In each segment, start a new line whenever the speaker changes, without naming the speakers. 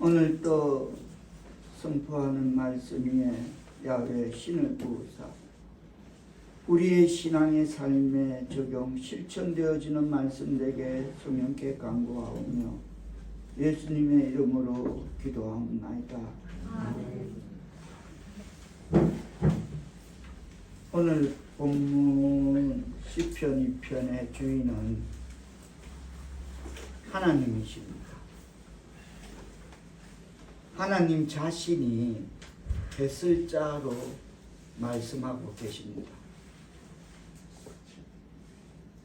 오늘 또 선포하는 말씀에 야훼 신을 부으사 우리의 신앙의 삶에 적용 실천되어지는 말씀 되게 성령께 간구하오며 예수님의 이름으로 기도하옵나이다. 오늘 본문 시편 2편의 주인은 하나님이십니다. 하나님 자신이 뱃을자로 말씀하고 계십니다.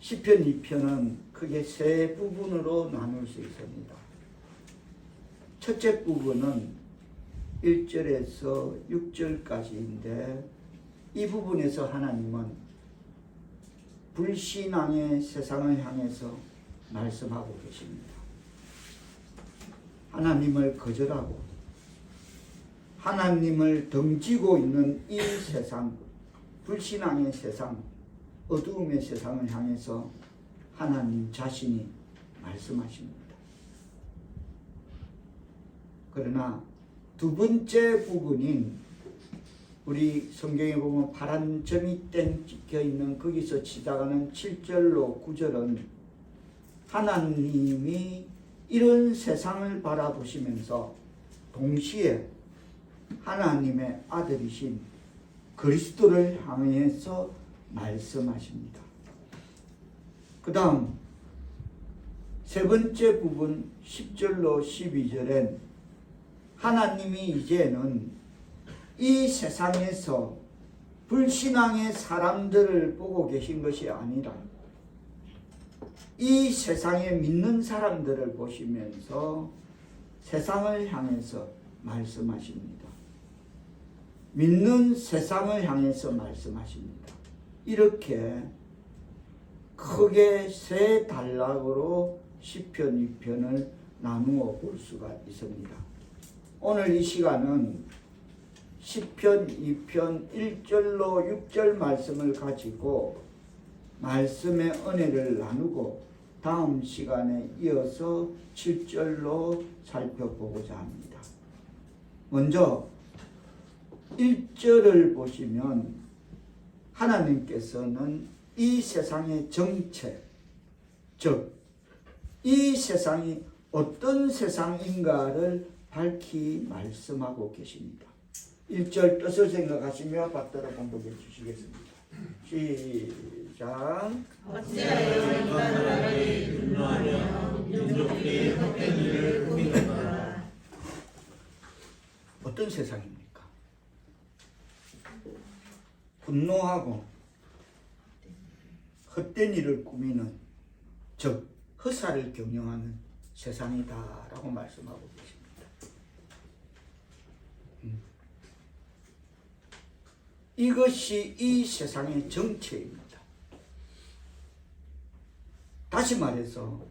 시편 2편은 크게 세 부분으로 나눌 수 있습니다. 첫째 부분은 1절에서 6절까지인데 이 부분에서 하나님은 불신앙의 세상을 향해서 말씀하고 계십니다. 하나님을 거절하고 하나님을 등지고 있는 이 세상, 불신앙의 세상, 어두움의 세상을 향해서 하나님 자신이 말씀하십니다. 그러나 두 번째 부분인 우리 성경에 보면 파란 점이 땡 찍혀 있는 거기서 시작하는 7절로 9절은 하나님이 이런 세상을 바라보시면서 동시에 하나님의 아들이신 그리스도를 향해서 말씀하십니다. 그 다음 세 번째 부분 10절로 12절엔 하나님이 이제는 이 세상에서 불신앙의 사람들을 보고 계신 것이 아니라 이 세상에 믿는 사람들을 보시면서 세상을 향해서 말씀하십니다. 믿는 세상을 향해서 말씀하십니다. 이렇게 크게 세 단락으로 시편 2편을 나누어 볼 수가 있습니다. 오늘 이 시간은 시편 2편 1절로 6절 말씀을 가지고 말씀의 은혜를 나누고 다음 시간에 이어서 7절로 살펴보고자 합니다. 먼저 1절을 보시면 하나님께서는 이 세상의 정체, 즉 이 세상이 어떤 세상인가를 밝히 말씀하고 계십니다. 1절 뜻을 생각하시며 받들어 공독해 주시겠습니다. 시작.
어찌하여 인간들에게 분노하며 민족들이 헛된 일을 꾸미는가.
어떤 세상입니까? 분노하고 헛된 일을 꾸미는, 즉 허사를 경영하는 세상이다라고 말씀하고 계십니다. 이것이 이 세상의 정체입니다. 다시 말해서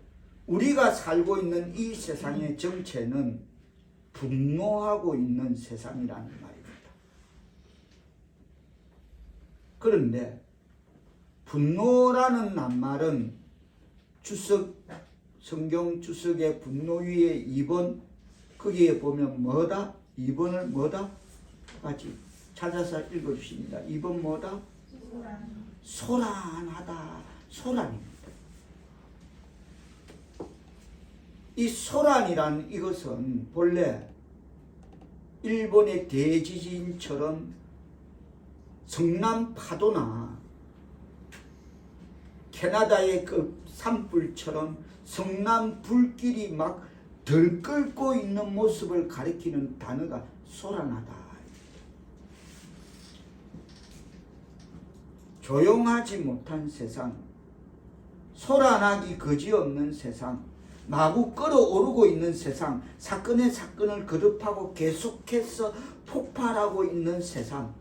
우리가 살고 있는 이 세상의 정체는 분노하고 있는 세상이라는 말입니다. 그런데 분노라는 낱말은 성경 주석의 분노 위에 2번, 거기에 보면 뭐다? 2번을 뭐다? 같이 찾아서 읽어주십니다. 2번 뭐다? 소란하다. 소란입니다. 이 소란이란 이것은 본래 일본의 대지진처럼 성남 파도나 캐나다의 그 산불처럼 성남 불길이 막 들끓고 있는 모습을 가리키는 단어가 소란하다. 조용하지 못한 세상, 소란하기 그지없는 세상, 마구 끓어오르고 있는 세상, 사건의 사건을 거듭하고 계속해서 폭발하고 있는 세상.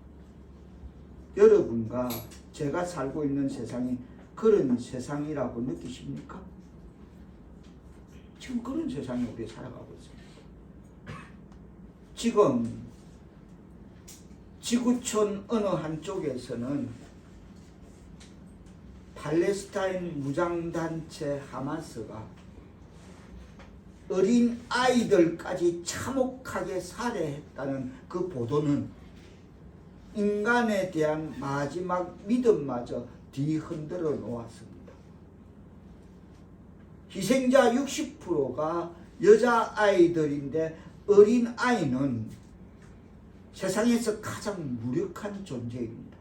여러분과 제가 살고 있는 세상이 그런 세상이라고 느끼십니까? 지금 그런 세상에 우리 살아가고 있습니다. 지금 지구촌 어느 한쪽에서는 팔레스타인 무장단체 하마스가 어린 아이들까지 참혹하게 살해했다는 그 보도는 인간에 대한 마지막 믿음마저 뒤흔들어 놓았습니다. 희생자 60%가 여자아이들인데 어린 아이는 세상에서 가장 무력한 존재입니다.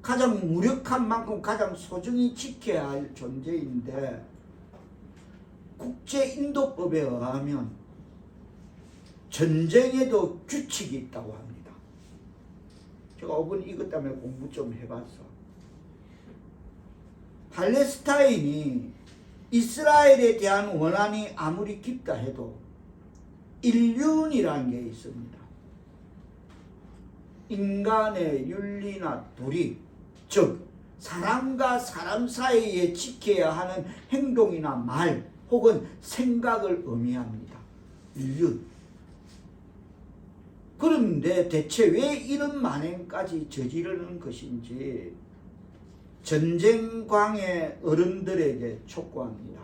가장 무력한 만큼 가장 소중히 지켜야 할 존재인데 국제인도법에 의하면 전쟁에도 규칙이 있다고 합니다. 제가 5분 이것 때문에 공부 좀 해봤어. 팔레스타인이 이스라엘에 대한 원한이 아무리 깊다 해도 인륜이라는 게 있습니다. 인간의 윤리나 도리, 즉 사람과 사람 사이에 지켜야 하는 행동이나 말 혹은 생각을 의미합니다. 인륜. 그런데 대체 왜 이런 만행까지 저지르는 것인지 전쟁광의 어른들에게 촉구합니다.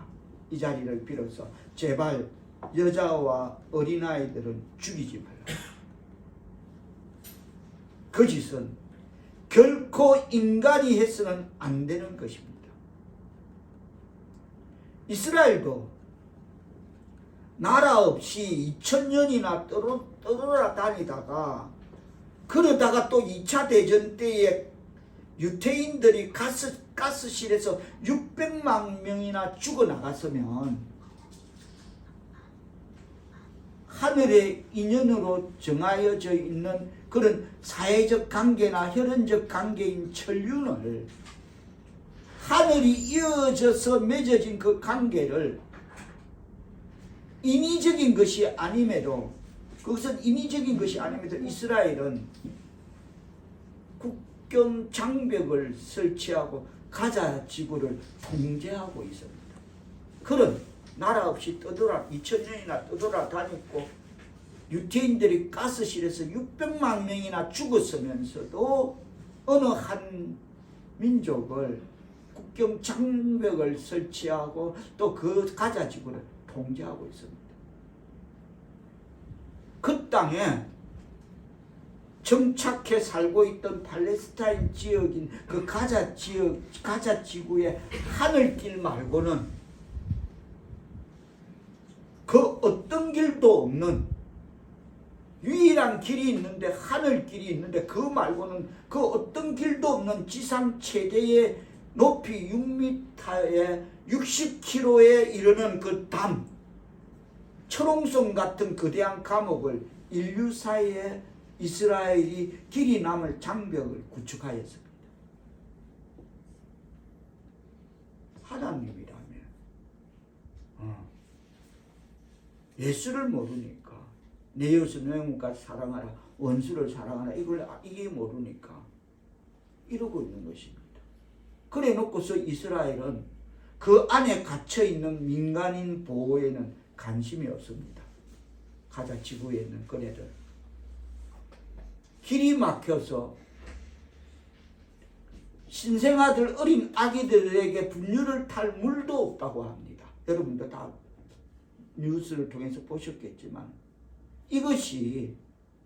이 자리를 빌어서 제발 여자와 어린아이들은 죽이지 말라. 그 짓은 결코 인간이 해서는 안 되는 것입니다. 이스라엘도 나라 없이 2000년이나 떠돌아다니다가 그러다가 또 2차 대전 때에 유태인들이 가스실에서 600만 명이나 죽어나갔으면 하늘의 인연으로 정하여져 있는 그런 사회적 관계나 혈연적 관계인 천륜을 하늘이 이어져서 맺어진 그 관계를 인위적인 것이 아님에도 그것은 인위적인 것이 아님에도 이스라엘은 국경 장벽을 설치하고 가자 지구를 통제하고 있습니다. 그런 나라 없이 2000년이나 떠돌아다니고 유태인들이 가스실에서 600만 명이나 죽었으면서도 어느 한 민족을 국경 장벽을 설치하고 또 그 가자 지구를 통제하고 있습니다. 그 땅에 정착해 살고 있던 팔레스타인 지역인 그 가자 지역, 가자 지구의 하늘길 말고는 그 어떤 길도 없는 유일한 길이 있는데 하늘길이 있는데 그 말고는 그 어떤 길도 없는 지상 최대의 높이 6m에 60km에 이르는 그 담, 철옹성 같은 거대한 감옥을 인류 사이에 이스라엘이 길이 남을 장벽을 구축하였습니다. 하나님이라면 예수를 모르니까 내 이웃을 내 몸과 사랑하라, 원수를 사랑하라, 이게 모르니까 이러고 있는 것입니다. 그래 놓고서 이스라엘은 그 안에 갇혀있는 민간인 보호에는 관심이 없습니다. 가자 지구에 있는 그네들 길이 막혀서 신생아들 어린 아기들에게 분유를 탈 물도 없다고 합니다. 여러분도 다 뉴스를 통해서 보셨겠지만 이것이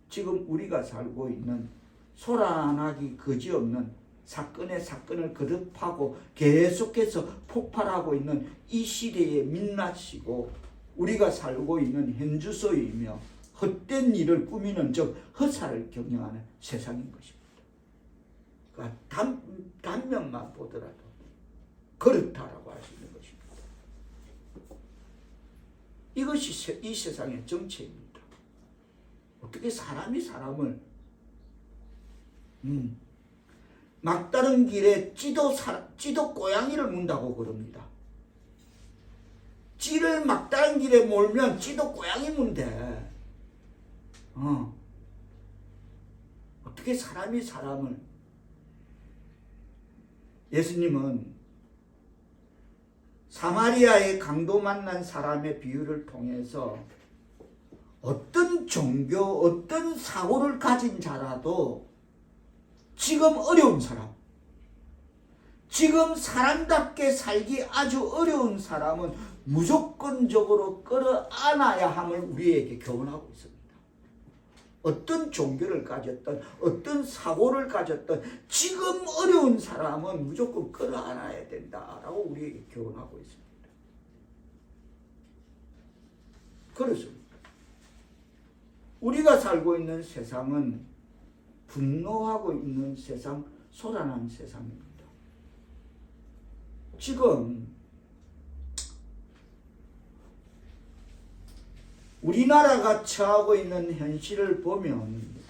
지금 우리가 살고 있는 소란하기 그지없는 사건을 거듭하고 계속해서 폭발하고 있는 이 시대의 민낯이고 우리가 살고 있는 현주소이며 헛된 일을 꾸미는 즉 허사를 경영하는 세상인 것입니다. 그러니까 단면만 보더라도 그렇다라고 할 수 있는 것입니다. 이것이 이 세상의 정체입니다. 어떻게 사람이 사람을 막다른 길에 찌도 고양이를 문다고 그럽니다. 찌를 막다른 길에 몰면 찌도 고양이 문대. 어떻게 사람이 사람을. 예수님은 사마리아의 강도 만난 사람의 비유를 통해서 어떤 종교, 어떤 사고를 가진 자라도 지금 어려운 사람, 지금 사람답게 살기 아주 어려운 사람은 무조건적으로 끌어안아야 함을 우리에게 교훈하고 있습니다. 어떤 종교를 가졌던 어떤 사고를 가졌던 지금 어려운 사람은 무조건 끌어안아야 된다라고 우리에게 교훈하고 있습니다. 그렇습니다. 우리가 살고 있는 세상은 분노하고 있는 세상, 소란한 세상입니다. 지금 우리나라가 처하고 있는 현실을 보면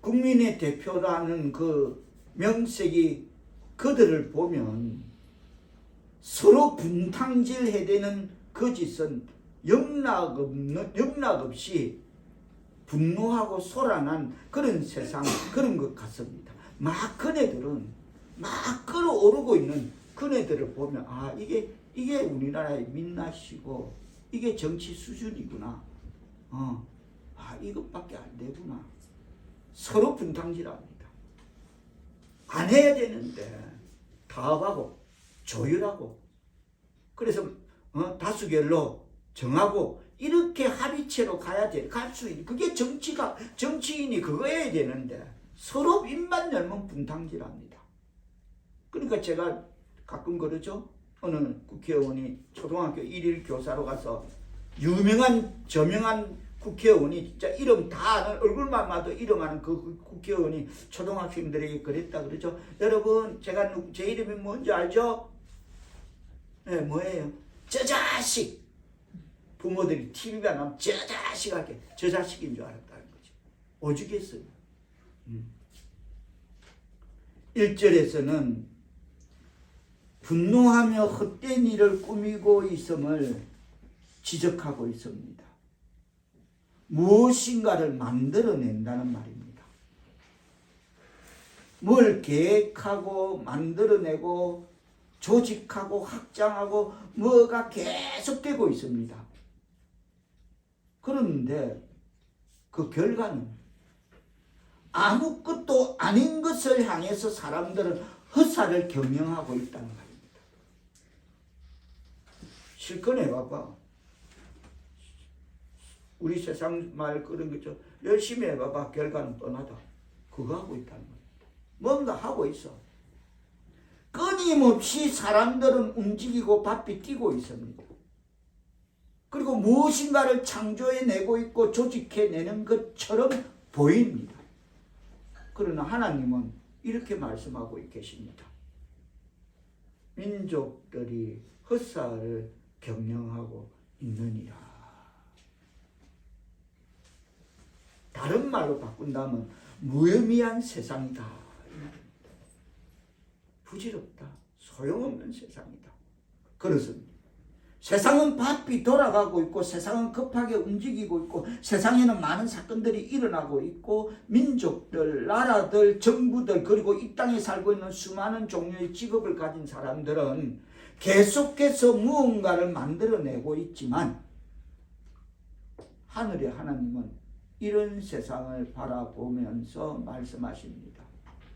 국민의 대표라는 그 명색이 그들을 보면 서로 분탕질해야 되는 그 짓은 영락없이 분노하고 소란한 그런 세상, 그런 것 같습니다. 막 그네들은 막 끌어오르고 있는 그네들을 보면 아 이게 우리나라의 민낯이고 이게 정치 수준이구나. 이것밖에 안 되구나. 서로 분탕질합니다. 안 해야 되는데 타협하고 조율하고 그래서 다수결로 정하고 이렇게 합의체로 갈 수 있는 그게 정치인이 그거 해야 되는데 서로 입만 열면 분탕질합니다. 그러니까 제가 가끔 그러죠. 어느 국회의원이 초등학교 1일 교사로 가서 유명한 저명한 국회의원이 진짜 이름 다 아는 얼굴만 봐도 이름 아는 그 국회의원이 초등학생들에게 그랬다 그러죠. 여러분 제 이름이 뭔지 알죠? 네, 뭐예요? 저 자식. 부모들이 TV가 나면 저 자식 할게 저 자식인 줄 알았다는 거지. 오죽했어요. 1절에서는 분노하며 헛된 일을 꾸미고 있음을 지적하고 있습니다. 무엇인가를 만들어낸다는 말입니다. 뭘 계획하고 만들어내고 조직하고 확장하고 뭐가 계속되고 있습니다. 그런데 그 결과는 아무것도 아닌 것을 향해서 사람들은 헛살을 경영하고 있다는 말입니다. 실컷 해봐봐. 우리 세상 말 그런 거죠. 열심히 해봐봐. 결과는 뻔하다. 그거 하고 있다는 거예요. 뭔가 하고 있어. 끊임없이 사람들은 움직이고 바삐 뛰고 있습니다. 그리고 무엇인가를 창조해내고 있고 조직해내는 것처럼 보입니다. 그러나 하나님은 이렇게 말씀하고 계십니다. 민족들이 헛살을 경영하고 있느니라. 다른 말로 바꾼다면 무의미한 세상이다. 부질없다. 소용없는 세상이다. 그렇습니다. 세상은 바삐 돌아가고 있고 세상은 급하게 움직이고 있고 세상에는 많은 사건들이 일어나고 있고 민족들, 나라들, 정부들 그리고 이 땅에 살고 있는 수많은 종류의 직업을 가진 사람들은 계속해서 무언가를 만들어내고 있지만 하늘의 하나님은 이런 세상을 바라보면서 말씀하십니다.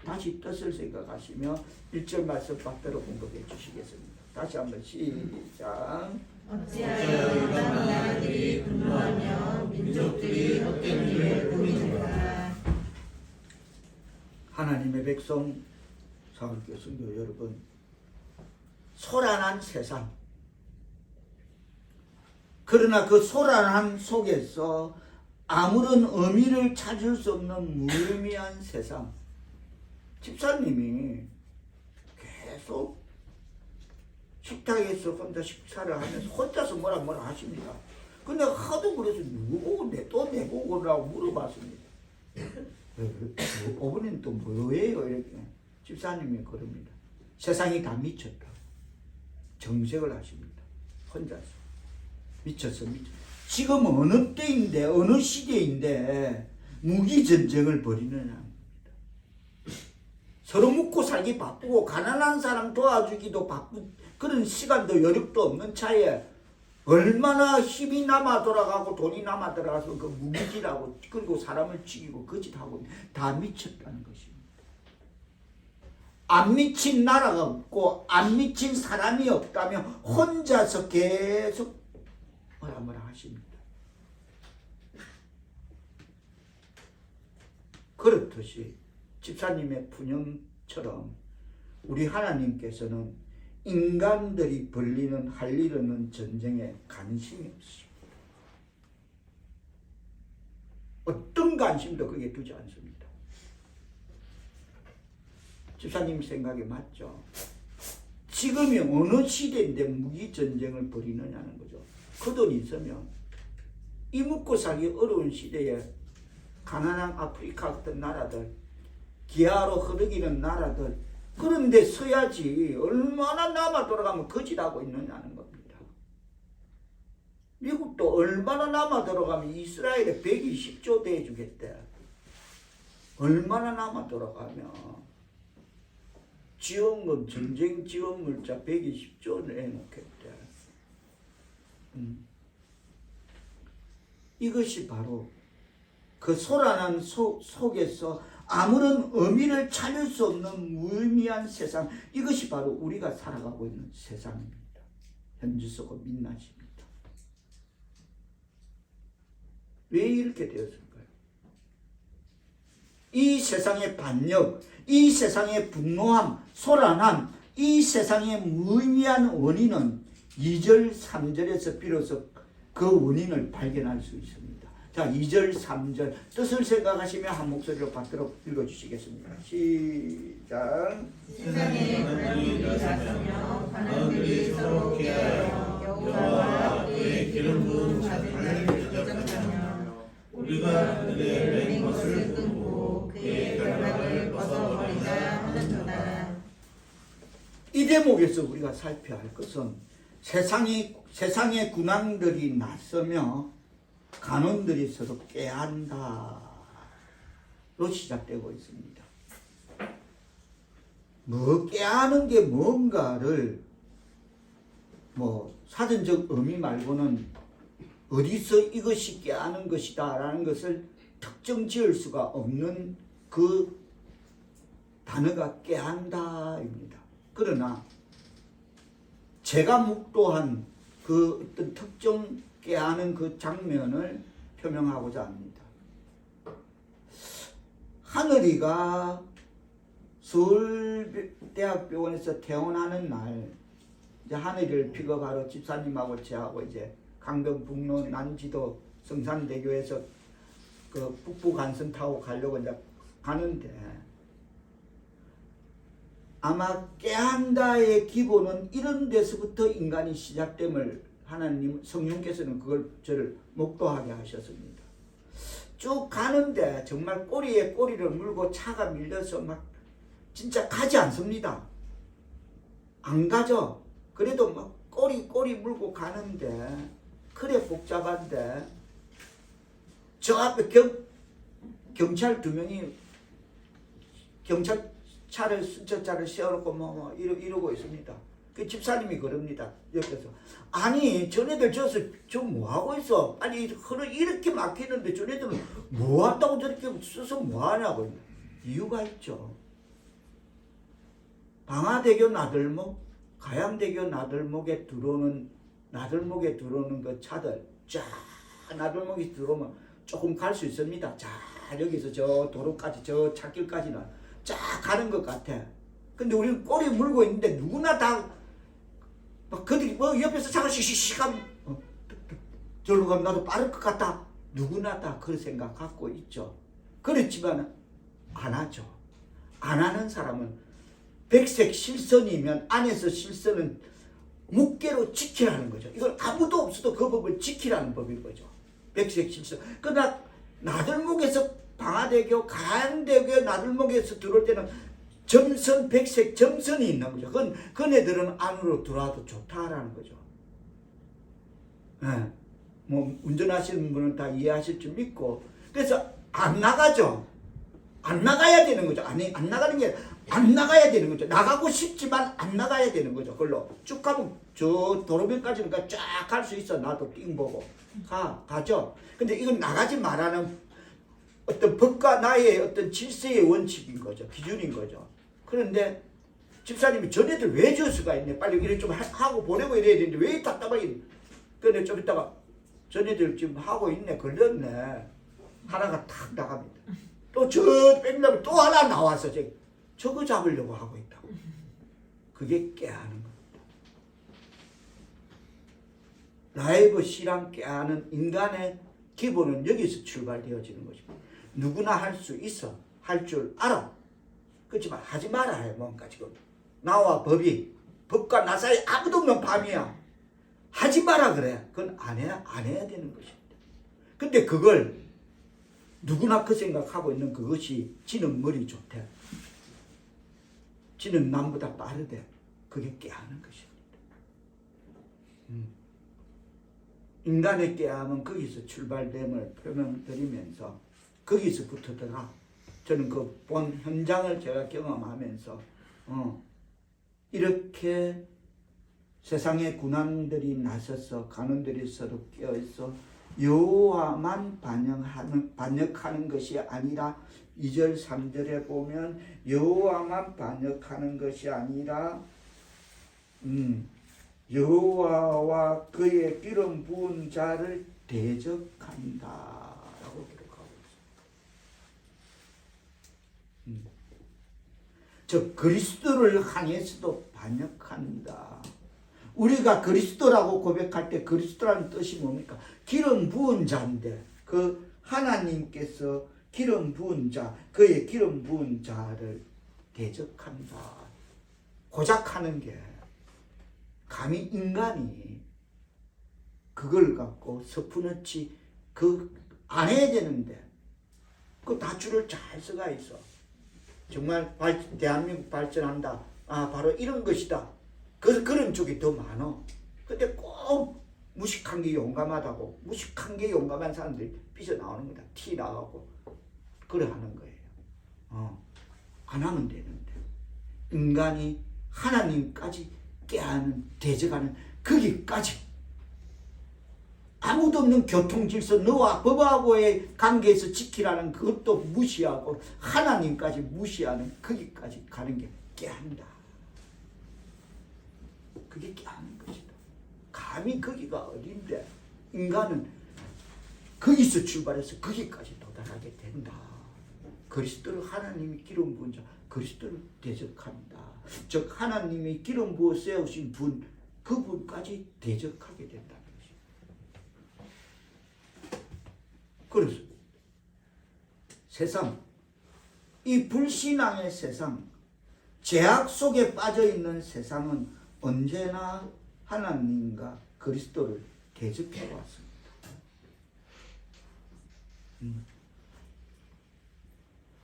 다시 뜻을 생각하시며 1절 말씀 받들어 공부해 주시겠습니다. 다시 한번 시작.
어찌하여 이방 나라들이 분노하며 민족들이 헛된 일을 꾸미는가.
하나님의 백성 사울교 성도 여러분, 소란한 세상, 그러나 그 소란함 속에서 아무런 의미를 찾을 수 없는 무의미한 세상. 집사님이 계속 식탁에서 혼자 식사를 하면서 혼자서 뭐라 하십니다. 근데 하도 그래서 누구 보고 또 내보고 오라고 물어봤습니다. 어머니는 또 뭐예요? 이렇게 집사님이 그럽니다. 세상이 다 미쳤다. 정색을 하십니다. 혼자서 미쳤어. 지금 어느 때인데 어느 시대인데 무기전쟁을 벌이느냐. 서로 묵고 살기 바쁘고 가난한 사람 도와주기도 바쁜 그런 시간도 여력도 없는 차에 얼마나 힘이 남아 돌아가고 돈이 남아 들어가서 그 무기질하고 그리고 사람을 죽이고 거짓하고 다 미쳤다는 것입니다. 안 미친 나라가 없고 안 미친 사람이 없다면 혼자서 계속 뭐라 하십니다. 그렇듯이 집사님의 푸념처럼 우리 하나님께서는 인간들이 벌리는 할 일 없는 전쟁에 관심이 없습니다. 어떤 관심도 거기에 두지 않습니다. 집사님 생각에 맞죠? 지금이 어느 시대인데 무기전쟁을 벌이느냐는 거죠. 그 돈 있으면 이 먹고 살기 어려운 시대에 가난한 아프리카 같은 나라들, 기아로 흐르기는 나라들, 그런 데 서야지 얼마나 남아 돌아가면 거짓하고 있느냐는 겁니다. 미국도 얼마나 남아 돌아가면 이스라엘에 120조 대주겠대. 얼마나 남아 돌아가면 지원금, 전쟁 지원 물자 120조 내놓겠대. 이것이 바로 그 소란한 속에서 아무런 의미를 찾을 수 없는 무의미한 세상, 이것이 바로 우리가 살아가고 있는 세상입니다. 현주소고 민낯입니다. 왜 이렇게 되었을까요? 이 세상의 반역, 이 세상의 분노함, 소란함, 이 세상의 무의미한 원인은 2절, 3절에서 비로소 그 원인을 발견할 수 있습니다. 자, 2절, 3절 뜻을 생각하시며 한 목소리로 받들어 읽어주시겠습니다. 시작.
세상에 불안이 일어나며 관원들이 서로 계하여 여호와와 그의 기름 부은 자들을 대적하며 우리가 그의 맹 것을 끊고 그의 결박을 벗어버리자 하는도다.
이 대목에서 우리가 살펴야 할 것은 세상의 군왕들이 나서며 간원들이 서로 꾀한다로 시작되고 있습니다. 뭐 꾀하는 게 뭔가를 사전적 의미 말고는 어디서 이것이 꾀하는 것이다 라는 것을 특정 지을 수가 없는 그 단어가 꾀한다입니다. 그러나 제가 묵도한 그 어떤 특정 꾀하는 그 장면을 표명하고자 합니다. 하늘이가 서울대학병원에서 퇴원하는 날, 이제 하늘이를 픽업하러 집사님하고 저하고 이제 강변북로 난지도 성산대교에서 그 북부간선 타고 가려고 이제 가는데, 아마 꾀한다의 기본은 이런 데서부터 인간이 시작됨을 하나님 성령께서는 그걸 저를 목도하게 하셨습니다. 쭉 가는데 정말 꼬리에 꼬리를 물고 차가 밀려서 막 진짜 가지 않습니다. 안 가죠. 그래도 막 꼬리 물고 가는데 그래 복잡한데 저 앞에 경찰 2명이 경찰차를 순찰차를 세워놓고 이러고 있습니다. 그 집사님이 그럽니다. 옆에서 아니 저네들 저 뭐하고 있어? 아니 이렇게 막히는데 저네들은 뭐한다고 저렇게 써서 뭐하냐고. 이유가 있죠. 방화대교 나들목, 가양대교 나들목에 들어오는 그 차들 쫙 나들목이 들어오면 조금 갈 수 있습니다. 자 여기서 저 도로까지 저 찻길까지는 쫙 가는 것 같아. 근데 우리는 꼬리 물고 있는데 누구나 다 막 그들이 옆에서 차가 시시시 하면 저리로 가면 나도 빠를 것 같다. 누구나 다 그 생각 갖고 있죠. 그렇지만 안 하죠. 안 하는 사람은 백색 실선이면 안에서 실선은 묵계로 지키라는 거죠. 이걸 아무도 없어도 그 법을 지키라는 법인 거죠. 백색 실선. 그러나 나들목에서 방화대교, 가양대교 나들목에서 들어올 때는 점선, 백색 점선이 있는 거죠. 그네들은 안으로 들어와도 좋다라는 거죠. 네. 운전하시는 분은 다 이해하실 줄 믿고. 그래서 안 나가죠. 안 나가야 되는 거죠. 아니, 안 나가는 게 안 나가야 되는 거죠. 나가고 싶지만 안 나가야 되는 거죠. 그걸로 쭉 가면 저 도로변까지는 쫙 갈 수 있어. 나도 띵 보고 가죠. 근데 이건 나가지 말라는 어떤 법과 나의 어떤 질서의 원칙인 거죠. 기준인 거죠. 그런데 집사님이 전애들 왜 줄 수가 있네. 빨리 이래 좀 하고 보내고 이래야 되는데 왜 답답하게. 근데 좀 있다가 전애들 지금 하고 있네. 걸렸네. 하나가 탁 나갑니다. 또 저 뺑다음에 또 하나 나와서 저거 잡으려고 하고 있다고. 그게 깨하는 겁니다. 라이브 신앙 깨하는 인간의 기본은 여기서 출발되어지는 것입니다. 누구나 할 수 있어. 할 줄 알아. 그렇지만 하지 말아야 뭔가 지금. 나와 법과 나 사이 아무도 없는 밤이야. 하지 마라 그래. 그건 안 해야 되는 것입니다. 근데 그걸 누구나 그 생각하고 있는 그것이 지는 머리 좋대. 지는 남보다 빠르대. 그게 깨하는 것입니다. 인간의 깨함은 거기서 출발됨을 표명드리면서 거기서부터더라. 저는 그 본 현장을 제가 경험하면서 이렇게 세상의 군왕들이 나서서 간원들이 서로 껴있어 여호와만 반역하는 것이 아니라 2절 3절에 보면 여호와만 반역하는 것이 아니라 여호와와 그의 기름 부은 자를 대적한다 라고 기록하고 있습니다. 즉 그리스도를 향해서도 반역한다. 우리가 그리스도라고 고백할 때 그리스도라는 뜻이 뭡니까? 기름 부은 자인데 그 하나님께서 기름 부은 자, 그의 기름 부은 자를 대적한다. 고작 하는 게 감히 인간이 그걸 갖고 서푼어치 안 해야 되는데 그 다줄을 잘 써가 있어. 정말 대한민국 발전한다. 바로 이런 것이다. 그런 쪽이 더 많어. 근데 꼭 무식한 게 용감하다고, 무식한 게 용감한 사람들이 삐져나오는 거다. 티 나가고 그래 하는 거예요. 안 하면 되는데 인간이 하나님까지 깨하는, 대적하는 거기까지 아무도 없는 교통질서, 너와 법하고의 관계에서 지키라는 그것도 무시하고 하나님까지 무시하는 거기까지 가는 게 깨한다. 그게 깨하는 것이다. 감히 거기가 어딘데 인간은 거기서 출발해서 거기까지 도달하게 된다. 그리스도를 하나님이 기름 부은 자, 그리스도를 대적한다. 즉 하나님이 기름 부어 세우신 분, 그분까지 대적하게 된다는 것입니다. 그래서 세상, 이 불신앙의 세상, 죄악 속에 빠져있는 세상은 언제나 하나님과 그리스도를 대적해 왔습니다.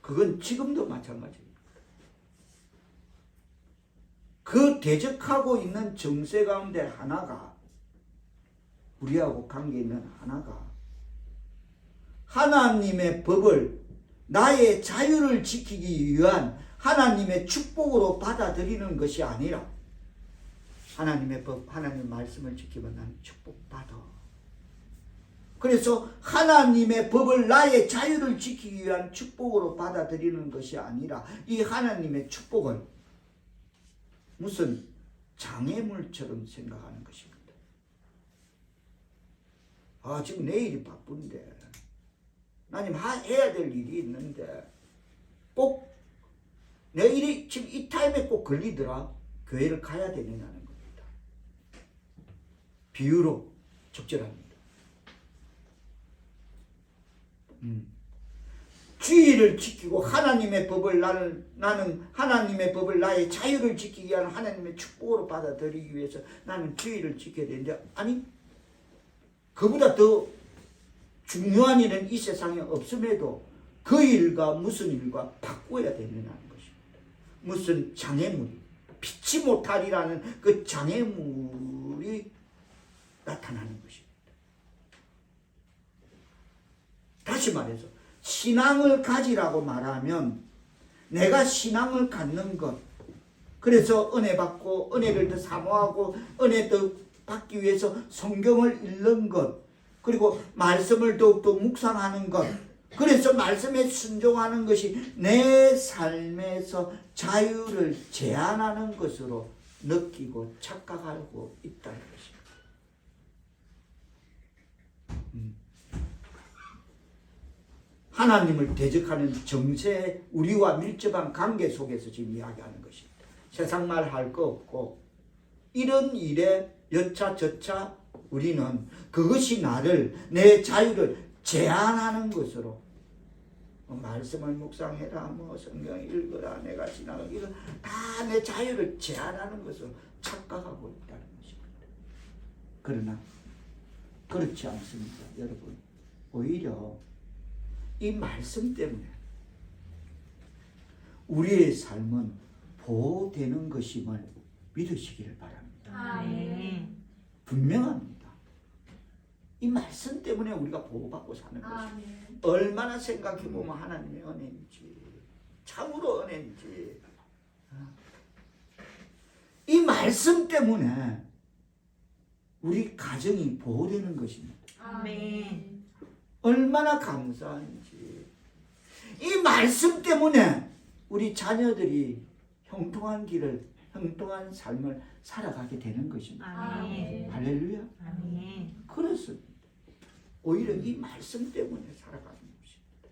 그건 지금도 마찬가지입니다. 그 대적하고 있는 정세 가운데 하나가, 우리하고 관계 있는 하나가 하나님의 법을 나의 자유를 지키기 위한 하나님의 축복으로 받아들이는 것이 아니라 하나님의 법, 하나님의 말씀을 지키면 나는 축복받아. 그래서 하나님의 법을 나의 자유를 지키기 위한 축복으로 받아들이는 것이 아니라 이 하나님의 축복은 무슨 장애물처럼 생각하는 것입니다. 지금 내일이 바쁜데 나님 해야 될 일이 있는데 꼭 내일이 지금 이 타임에 꼭 걸리더라. 교회를 가야 되느냐는 겁니다. 비유로 적절합니다. 주의를 지키고 하나님의 법을 나는 하나님의 법을 나의 자유를 지키기 위한 하나님의 축복으로 받아들이기 위해서 나는 주의를 지켜야 되는데, 아니 그보다 더 중요한 일은 이 세상에 없음에도 그 일과 무슨 일과 바꿔야 되느냐는 것입니다. 무슨 장애물이, 피치 못하리라는 그 장애물이 나타나는 것입니다. 다시 말해서 신앙을 가지라고 말하면 내가 신앙을 갖는 것, 그래서 은혜 받고 은혜를 더 사모하고 은혜 더 받기 위해서 성경을 읽는 것, 그리고 말씀을 더욱더 묵상하는 것, 그래서 말씀에 순종하는 것이 내 삶에서 자유를 제한하는 것으로 느끼고 착각하고 있다는 것입니다. 하나님을 대적하는 정세, 우리와 밀접한 관계 속에서 지금 이야기하는 것입니다. 세상 말 할 거 없고 이런 일에 여차 저차 우리는 그것이 나를, 내 자유를 제한하는 것으로 말씀을 묵상해라, 성경 읽어라, 내가 지나가, 이거 다 내 자유를 제한하는 것으로 착각하고 있다는 것입니다. 그러나 그렇지 않습니다, 여러분. 오히려 이 말씀 때문에 우리의 삶은 보호되는 것임을 믿으시기를 바랍니다.
아멘.
분명합니다. 이 말씀 때문에 우리가 보호받고 사는 것입니다. 얼마나 생각해보면 하나님의 은혜인지, 참으로 은혜인지. 이 말씀 때문에 우리 가정이 보호되는 것입니다.
아멘.
얼마나 감사한지. 이 말씀 때문에 우리 자녀들이 형통한 길을, 형통한 삶을 살아가게 되는 것입니다.
아멘.
할렐루야.
아멘.
그렇습니다. 오히려 이 말씀 때문에 살아가는 것입니다.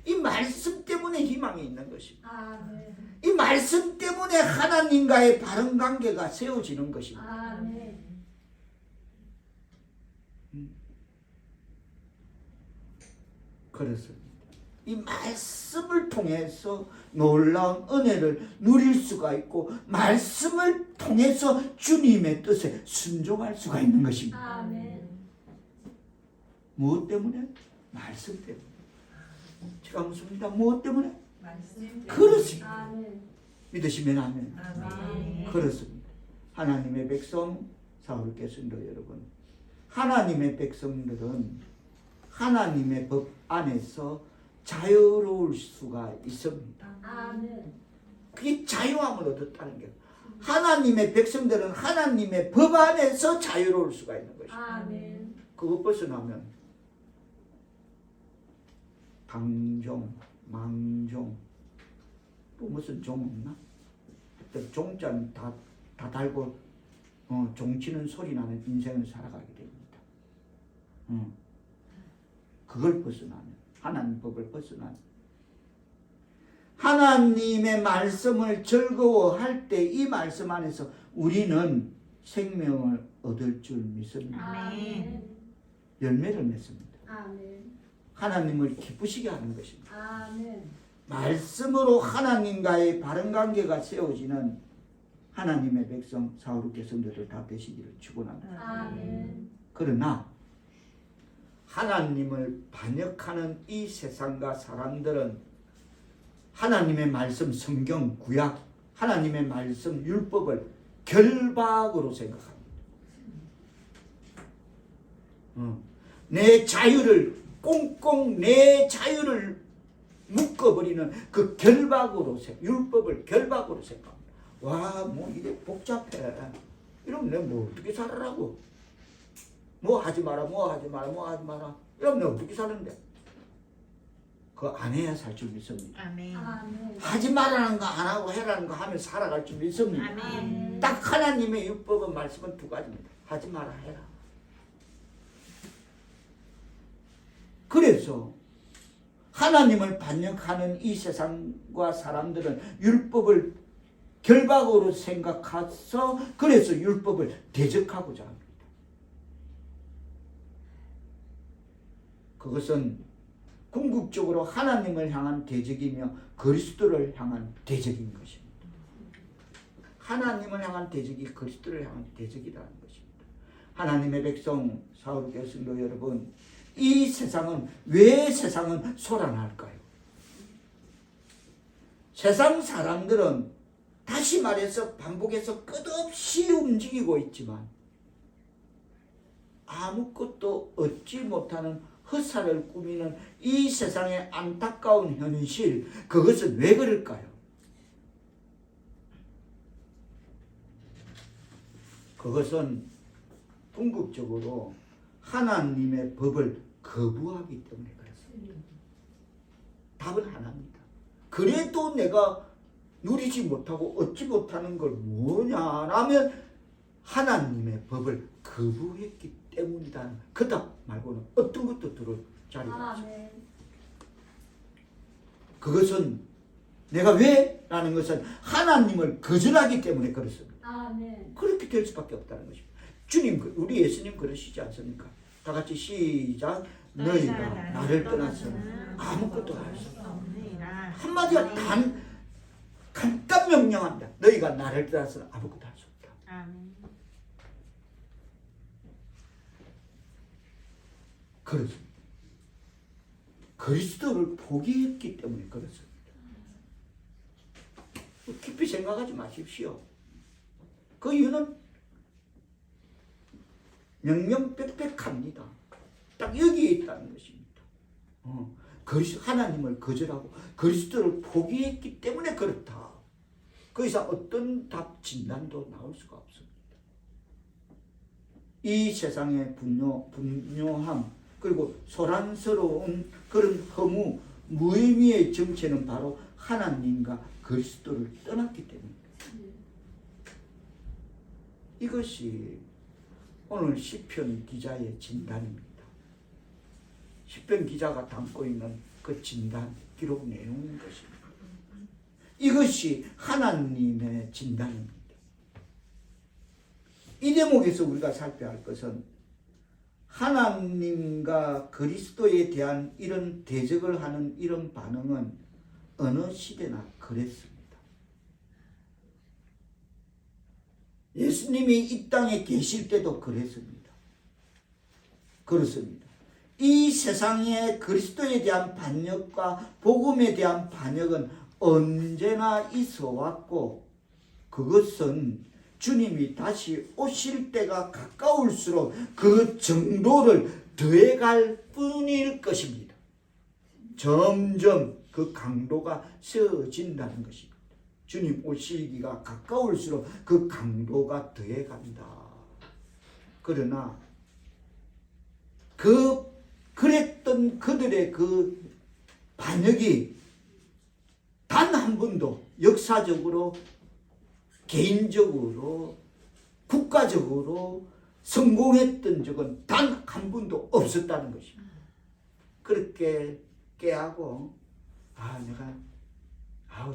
이 말씀 때문에 희망이 있는 것입니다. 이 말씀 때문에 하나님과의 바른 관계가 세워지는 것입니다. 그렇습니다. 이 말씀을 통해서 놀라운 은혜를 누릴 수가 있고, 말씀을 통해서 주님의 뜻에 순종할 수가 있는 것입니다. 무엇 때문에? 말씀 때문에. 제가 묻습니다. 무엇 때문에?
말씀.
그렇습니다. 믿으시면 아멘.
아멘.
그렇습니다. 하나님의 백성, 사울께서도 여러분, 하나님의 백성들은 하나님의 법 안에서 자유로울 수가 있습니다. 그게 자유함을 얻었다는 거예요. 하나님의 백성들은 하나님의 법 안에서 자유로울 수가 있는 것입니다. 그거 벗어나면 방종, 망종, 또 무슨 종 없나? 종자는 다 달고 종치는 소리 나는 인생을 살아가게 됩니다. 그걸 벗어나면, 하나님 법을 벗어나면, 하나님의 말씀을 즐거워할 때 이 말씀 안에서 우리는 생명을 얻을 줄 믿습니다.
아멘.
열매를 맺습니다. 하나님을 기쁘시게 하는 것입니다. 말씀으로 하나님과의 바른 관계가 세워지는 하나님의 백성, 사울의 백성들을 다 되시기를 축원합니다. 그러나 하나님을 반역하는 이 세상과 사람들은 하나님의 말씀, 성경, 구약, 하나님의 말씀, 율법을 결박으로 생각합니다. 내 자유를 꽁꽁, 내 자유를 묶어버리는 그 결박으로, 율법을 결박으로 생각합니다. 와, 뭐 이게 복잡해. 이러면 내가 뭐 어떻게 살아라고? 뭐 하지 마라, 뭐 하지 마라, 뭐 하지 마라. 이러면 내가 어떻게 사는데? 그거 안 해야 살 줄 믿습니다.
아멘.
하지 말라는 거 안 하고 해라는 거 하면 살아갈 줄 믿습니다.
아멘.
딱 하나님의 율법은, 말씀은 두 가지입니다. 하지 마라, 해라. 그래서 하나님을 반역하는 이 세상과 사람들은 율법을 결박으로 생각해서, 그래서 율법을 대적하고자 합니다. 그것은 궁극적으로 하나님을 향한 대적이며 그리스도를 향한 대적인 것입니다. 하나님을 향한 대적이 그리스도를 향한 대적이라는 것입니다. 하나님의 백성, 사울 교수도 여러분, 이 세상은, 왜 세상은 소란할까요? 세상 사람들은, 다시 말해서 반복해서 끝없이 움직이고 있지만 아무것도 얻지 못하는 헛살을 꾸미는 이 세상의 안타까운 현실, 그것은 왜 그럴까요? 그것은 궁극적으로 하나님의 법을 거부하기 때문에 그렇습니다. 답은 하나입니다. 그래도 내가 누리지 못하고 얻지 못하는 걸 뭐냐라면 하나님의 법을 거부했기 때문이다. 그 답 말고는 어떤 것도 들을 자리가 없어요. 그것은 내가 왜? 라는 것은 하나님을 거절하기 때문에 그렇습니다. 그렇게 될 수밖에 없다는 것입니다. 주님, 우리 예수님 그러시지 않습니까? 다 같이 시작. 너희가 나를 떠나서는 아무것도 할 수 없다. 한마디가 간단 명령합니다. 너희가 나를 떠나서는 아무것도 할 수 없다.
아멘.
그렇습니다. 그리스도를 포기했기 때문에 그렇습니다. 깊이 생각하지 마십시오. 그 이유는 명명백백합니다. 딱 여기에 있다는 것입니다. 하나님을 거절하고 그리스도를 포기했기 때문에 그렇다. 그 이상 어떤 답 진단도 나올 수가 없습니다. 이 세상의 분노함 그리고 소란스러운 그런 허무 무의미의 정체는 바로 하나님과 그리스도를 떠났기 때문입니다. 이것이 오늘 시편 기자의 진단입니다. 시편 기자가 담고 있는 그 진단 기록 내용인 것입니다. 이것이 하나님의 진단입니다. 이 대목에서 우리가 살펴야 할 것은 하나님과 그리스도에 대한 이런 대적을 하는 이런 반응은 어느 시대나 그랬습니다. 예수님이 이 땅에 계실 때도 그랬습니다. 그렇습니다. 이 세상에 그리스도에 대한 반역과 복음에 대한 반역은 언제나 있어 왔고 그것은 주님이 다시 오실 때가 가까울수록 그 정도를 더해갈 뿐일 것입니다. 점점 그 강도가 세워진다는 것입니다. 주님 오시기가 가까울수록 그 강도가 더해간다. 그러나 그랬던 그들의 그 반역이 단 한 번도 역사적으로 개인적으로 국가적으로 성공했던 적은 단 한 번도 없었다는 것입니다. 그렇게 깨하고 내가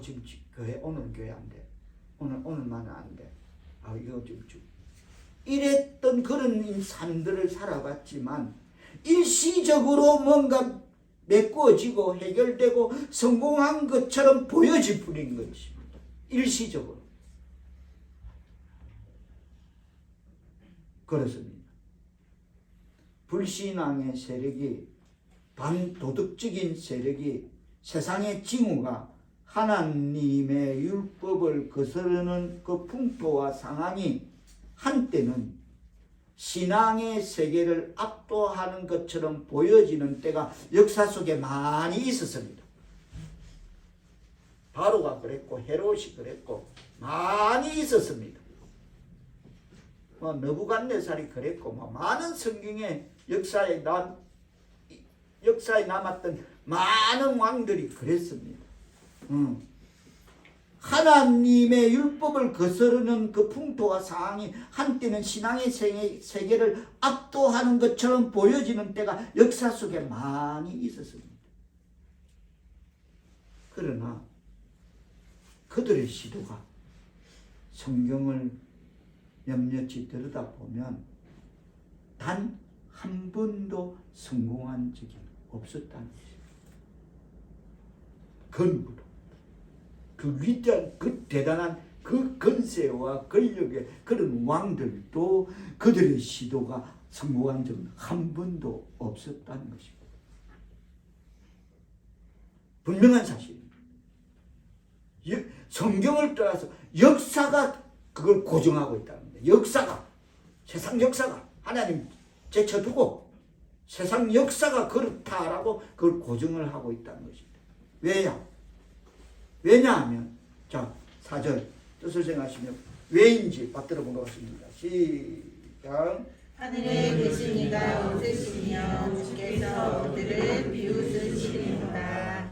지금 오늘 교회 안 돼. 오늘만은 안 돼. 이거 좀 이랬던 그런 삶들을 살아봤지만 일시적으로 뭔가 메꿔지고 해결되고 성공한 것처럼 보여질 뿐인 것입니다. 일시적으로. 그렇습니다. 불신앙의 세력이 반도덕적인 세력이 세상의 징후가 하나님의 율법을 거스르는 그 풍토와 상황이 한때는 신앙의 세계를 압도하는 것처럼 보여지는 때가 역사 속에 많이 있었습니다. 바로가 그랬고 헤롯이 그랬고 많이 있었습니다. 느부갓네살이 그랬고 많은 성경의 역사에 남았던 많은 왕들이 그랬습니다. 하나님의 율법을 거스르는 그 풍토와 상황이 한때는 신앙의 세계를 압도하는 것처럼 보여지는 때가 역사 속에 많이 있었습니다. 그러나 그들의 시도가 성경을 넉넉히 들여다보면 단 한 번도 성공한 적이 없었다는 것입니다. 건부로 그 위대한 그 대단한 그 권세와 권력의 그런 왕들도 그들의 시도가 성공한 적은 한 번도 없었다는 것입니다. 분명한 사실입니다. 성경을 떠나서 역사가 그걸 고정하고 있다는 겁니다. 역사가, 세상 역사가 하나님 제쳐두고 세상 역사가 그렇다라고 그걸 고정을 하고 있다는 것입니다. 왜냐하면 4절 뜻을 생각하시면 왜인지 받들어 보겠습니다. 시작.
하늘에 계신 이가 어떠시며 주께서 그들을 비웃으시리로다.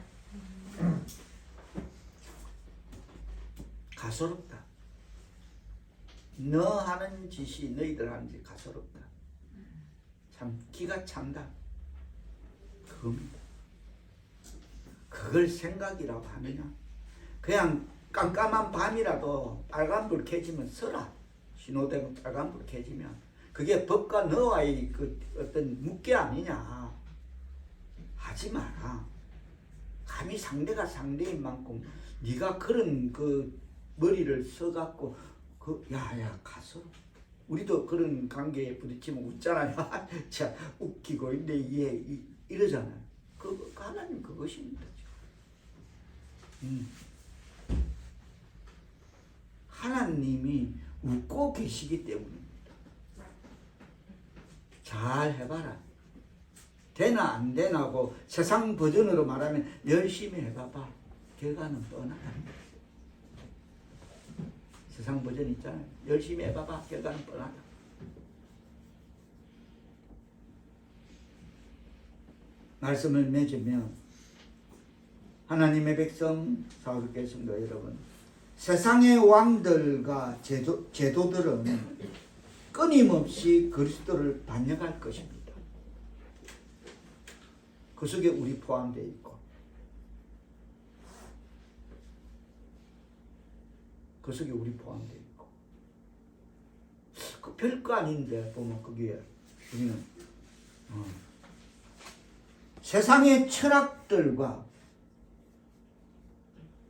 가소롭다. 너 하는 짓이 너희들 하는 짓이 가소롭다. 참 기가 찬다. 그겁니다. 그걸 생각이라고 하느냐? 그냥 깜깜한 밤이라도 빨간불 켜지면 서라. 신호등 빨간불 켜지면 그게 법과 너와의 그 어떤 묵계 아니냐. 하지 마라. 감히 상대가 상대인 만큼 네가 그런 그 머리를 써갖고 그 야야 가서 우리도 그런 관계에 부딪히면 웃잖아요. 자 웃기고 근데 얘 이러잖아요. 그 하나님 그것입니다. 하나님이 웃고 계시기 때문입니다. 잘 해봐라. 되나 안 되나고 세상 버전으로 말하면 열심히 해봐봐. 결과는 뻔하다. 세상 버전 있잖아요. 열심히 해봐봐. 결과는 뻔하다. 말씀을 맺으면 하나님의 백성 사우르게 성도 여러분, 세상의 왕들과 제도들은 끊임없이 그리스도를 반역할 것입니다. 그 속에 우리 포함되어 있고 그 속에 우리 포함되어 있고 그 별거 아닌데 보면 거기에 우리는 세상의 철학들과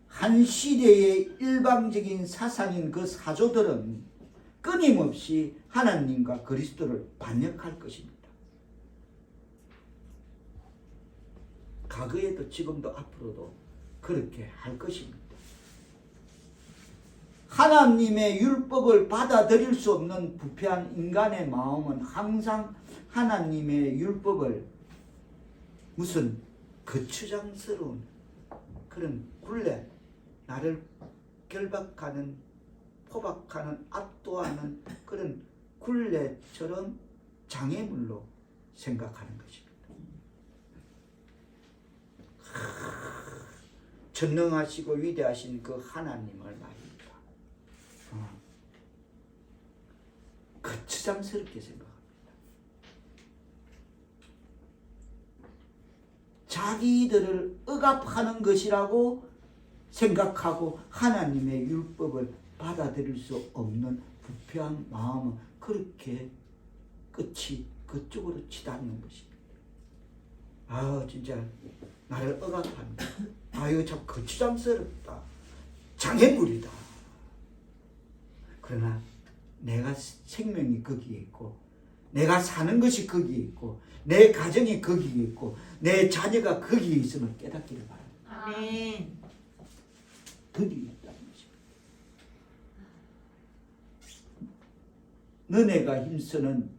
한 시대의 일방적인 사상인 그 사조들은 끊임없이 하나님과 그리스도를 반역할 것입니다. 과거에도 지금도 앞으로도 그렇게 할 것입니다. 하나님의 율법을 받아들일 수 없는 부패한 인간의 마음은 항상 하나님의 율법을 무슨 거추장스러운 그런 굴레, 나를 결박하는, 포박하는, 압도하는 그런 굴레처럼 장애물로 생각하는 것입니다. 전능하시고 위대하신 그 하나님을 말입니다. 거추장스럽게 생각합니다. 자기들을 억압하는 것이라고 생각하고 하나님의 율법을 받아들일 수 없는 부패한 마음은 그렇게 끝이 그쪽으로 치닫는 것입니다. 아 진짜 나를 억압한다. 아 이거 참 거추장스럽다. 장애물이다. 그러나 내가 생명이 거기에 있고 내가 사는 것이 거기에 있고 내 가정이 거기에 있고 내 자녀가 거기에 있음을 깨닫기를 바랍니다.
아멘.
덕이 있다는 것입니다. 너네가 힘쓰는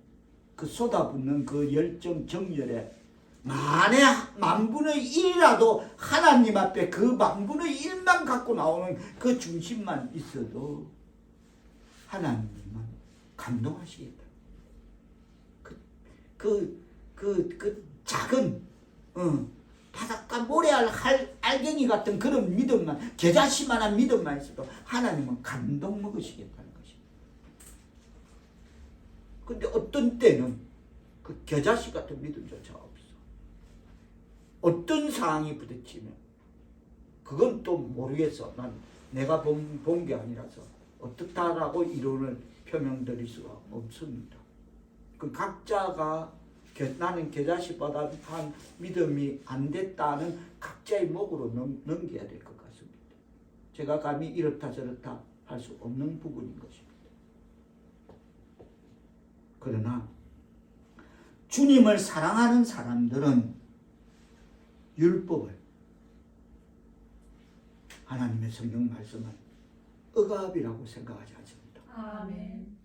그 쏟아붓는 그 열정 정열에 만에 만분의 1이라도 하나님 앞에 그 만분의 1만 갖고 나오는 그 중심만 있어도 하나님은 감동하시겠다. 그 작은 바닷가 모래알 알갱이 같은 그런 믿음만, 겨자씨만한 믿음만 있어도 하나님은 감동 먹으시겠다는 것입니다. 근데 어떤 때는 그 겨자씨 같은 믿음조차 없어. 어떤 상황이 부딪히면 그건 또 모르겠어. 난 내가 본 게 아니라서 어떻다라고 이론을 표명드릴 수가 없습니다. 그 각자가 나는 겨자씨보다 한 믿음이 안 됐다는 각자의 목으로 넘겨야 될 것 같습니다. 제가 감히 이렇다 저렇다 할 수 없는 부분인 것입니다. 그러나 주님을 사랑하는 사람들은 율법을 하나님의 성경 말씀을 억압이라고 생각하지 않습니다.
아멘.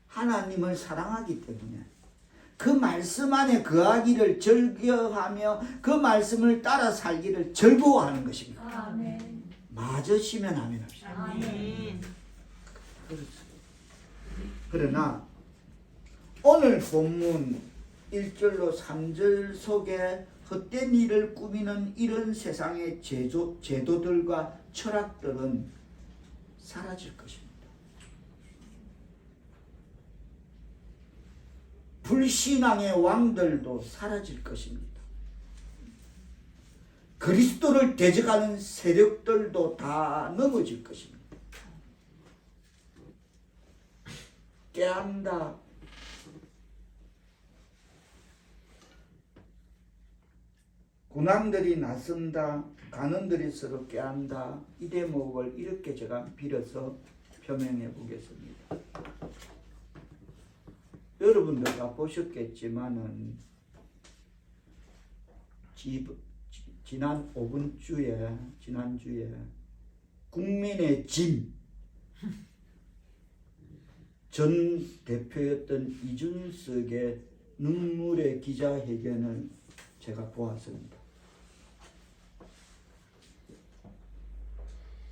하나님을 사랑하기 때문에 그 말씀 안에 거하기를 즐겨하며 그 말씀을 따라 살기를 즐거워하는 것입니다.
아멘.
맞으시면 아멘 합시다.
아멘.
그렇습니다. 그러나 오늘 본문 1절로 3절 속에 헛된 일을 꾸미는 이런 세상의 제도들과 철학들은 사라질 것입니다. 불신앙의 왕들도 사라질 것입니다. 그리스도를 대적하는 세력들도 다 넘어질 것입니다. 깨한다. 군왕들이 나선다. 간원들이 서로 깨한다. 이 대목을 이렇게 제가 빌어서 표명해 보겠습니다. 여러분들 다 보셨겠지만은 지난주에 국민의 짐 전 대표였던 이준석의 눈물의 기자회견을 제가 보았습니다.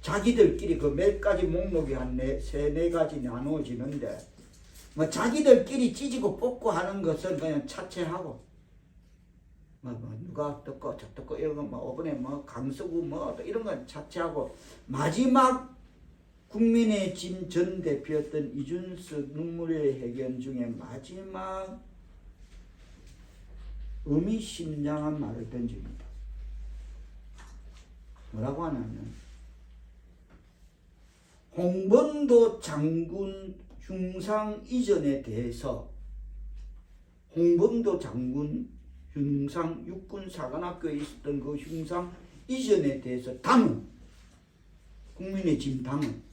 자기들끼리 그 몇 가지 목록이 한 세네 가지 나누어지는데 뭐 자기들끼리 찢고 뽑고 하는 것은 그냥 차치하고 누가 듣고 저 듣고 이런 거 뭐 이번에 뭐 강서구 뭐 이런 건 차치하고 마지막 국민의힘 전 대표였던 이준석 눈물의 회견 중에 마지막 의미심장한 말을 던집니다. 뭐라고 하냐면 홍범도 장군 흉상 이전에 대해서 홍범도 장군 흉상 육군사관학교에 있었던 그 흉상 이전에 대해서 당은 국민의힘 당은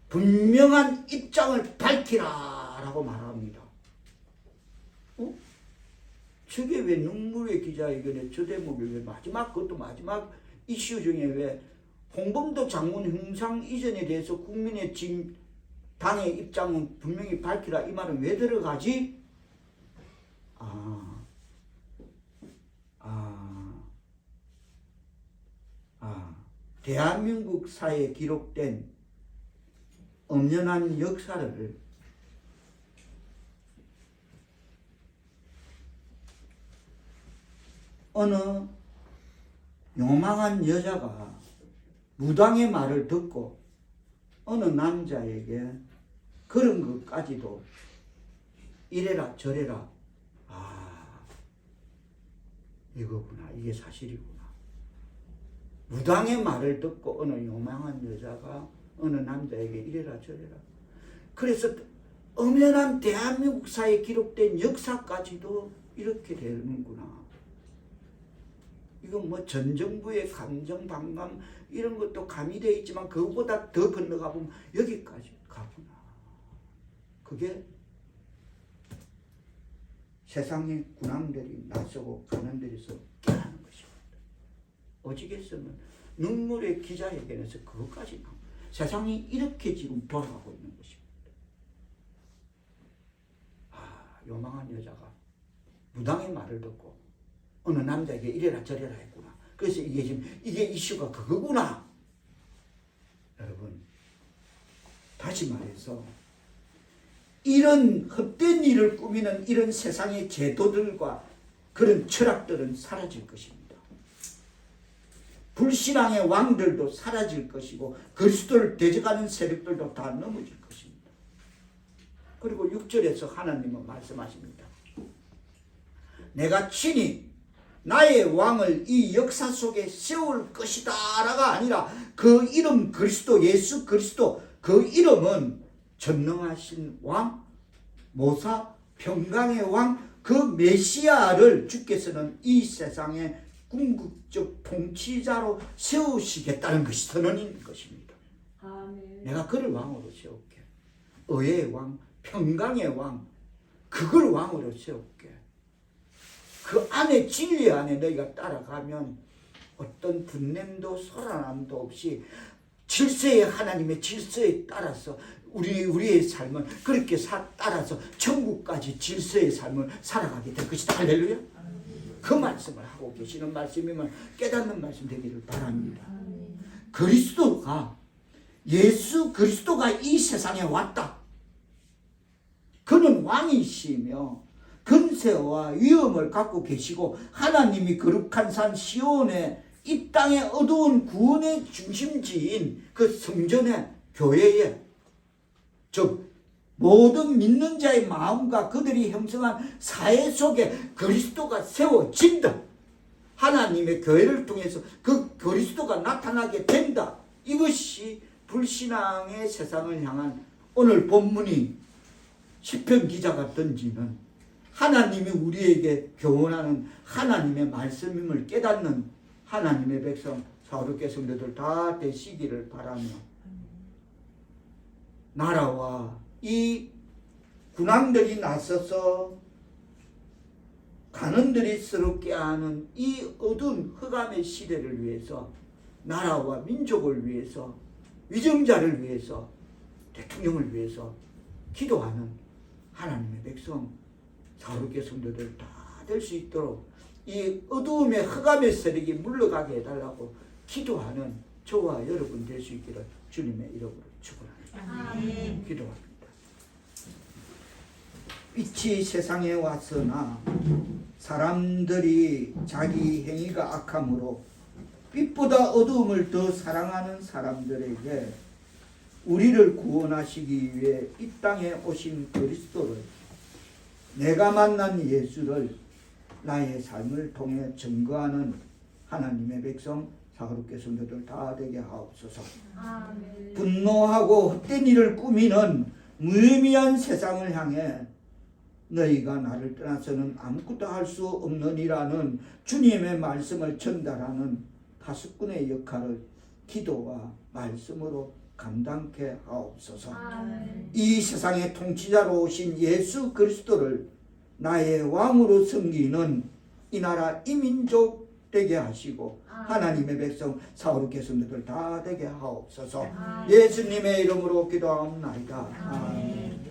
분명한 입장을 밝히라라고 말합니다. 저게 왜 눈물의 기자회견에 저 대목이 왜 마지막 그것도 마지막 이슈 중에 왜 홍범도 장군 흉상 이전에 대해서 국민의힘 당의 입장은 분명히 밝히라 이 말은 왜 들어가지? 대한민국 사회에 기록된 엄연한 역사를 어느 요망한 여자가 무당의 말을 듣고 어느 남자에게 그런 것까지도 이래라 저래라 이거구나 이게 사실이구나. 무당의 말을 듣고 어느 요망한 여자가 어느 남자에게 이래라 저래라. 그래서 엄연한 대한민국 사회에 기록된 역사까지도 이렇게 되는구나. 이건 뭐 전 정부의 감정 반감 이런 것도 가미되어 있지만 그거보다 더 건너가 보면 여기까지 가구나. 그게 세상의 군왕들이 나서고 간원들이서 깨하는 것입니다. 오직했으면 눈물의 기자회견에서 그것까지 나옵니다. 세상이 이렇게 지금 돌아가고 있는 것입니다. 요망한 여자가 무당의 말을 듣고 어느 남자에게 이래라 저래라 했구나. 그래서 이게 지금 이게 이슈가 그거구나. 여러분 다시 말해서 이런 헛된 일을 꾸미는 이런 세상의 제도들과 그런 철학들은 사라질 것입니다. 불신앙의 왕들도 사라질 것이고 그리스도를 대적하는 세력들도 다 넘어질 것입니다. 그리고 6절에서 하나님은 말씀하십니다. 내가 친히 나의 왕을 이 역사 속에 세울 것이다 라가 아니라 그 이름 그리스도 예수 그리스도 그 이름은 전능하신 왕 모사 평강의 왕 그 메시아를 주께서는 이 세상의 궁극적 통치자로 세우시겠다는 것이 선언인 것입니다.
아멘.
내가 그를 왕으로 세울게. 의의 왕 평강의 왕 그걸 왕으로 세울게. 그 안에 진리 안에 너희가 따라가면 어떤 분냄도 소란함도 없이 질서의 하나님의 질서에 따라서 우리의 삶은 그렇게 따라서 천국까지 질서의 삶을 살아가게 될 것이다. 할렐루야. 그 말씀을 하고 계시는 말씀이면 깨닫는 말씀 되기를 바랍니다. 예수 그리스도가 이 세상에 왔다. 그는 왕이시며 근세와 위엄을 갖고 계시고 하나님이 거룩한 산 시온에 이 땅의 어두운 구원의 중심지인 그 성전의 교회에 즉 모든 믿는 자의 마음과 그들이 형성한 사회 속에 그리스도가 세워진다. 하나님의 교회를 통해서 그 그리스도가 나타나게 된다. 이것이 불신앙의 세상을 향한 오늘 본문이 시편 기자가 던지는 하나님이 우리에게 교훈하는 하나님의 말씀임을 깨닫는 하나님의 백성 사울의 성도들 다 되시기를 바라며 나라와 이 군왕들이 나서서 간원들이 서럽게 하는 이 어두운 흑암의 시대를 위해서 나라와 민족을 위해서 위정자를 위해서 대통령을 위해서 기도하는 하나님의 백성 사울의 성도들 다 될 수 있도록 이 어두움의 흑암의 세력이 물러가게 해달라고 기도하는 저와 여러분 될 수 있기를 주님의 이름으로 축원합니다.
아멘.
기도합니다. 빛이 세상에 왔으나 사람들이 자기 행위가 악함으로 빛보다 어두움을 더 사랑하는 사람들에게 우리를 구원하시기 위해 이 땅에 오신 그리스도를 내가 만난 예수를 나의 삶을 통해 증거하는 하나님의 백성 사그룹교 성도들 다 되게 하옵소서.
아멘.
분노하고 헛된 일을 꾸미는 무의미한 세상을 향해 너희가 나를 떠나서는 아무것도 할 수 없느니라는 주님의 말씀을 전달하는 파수꾼의 역할을 기도와 말씀으로 감당케 하옵소서.
아멘.
이 세상의 통치자로 오신 예수 그리스도를 나의 왕으로 섬기는 이 나라 이 민족 되게 하시고 하나님의 백성 사울의 성도들 다 되게 하옵소서. 예수님의 이름으로 기도하옵나이다. 아멘.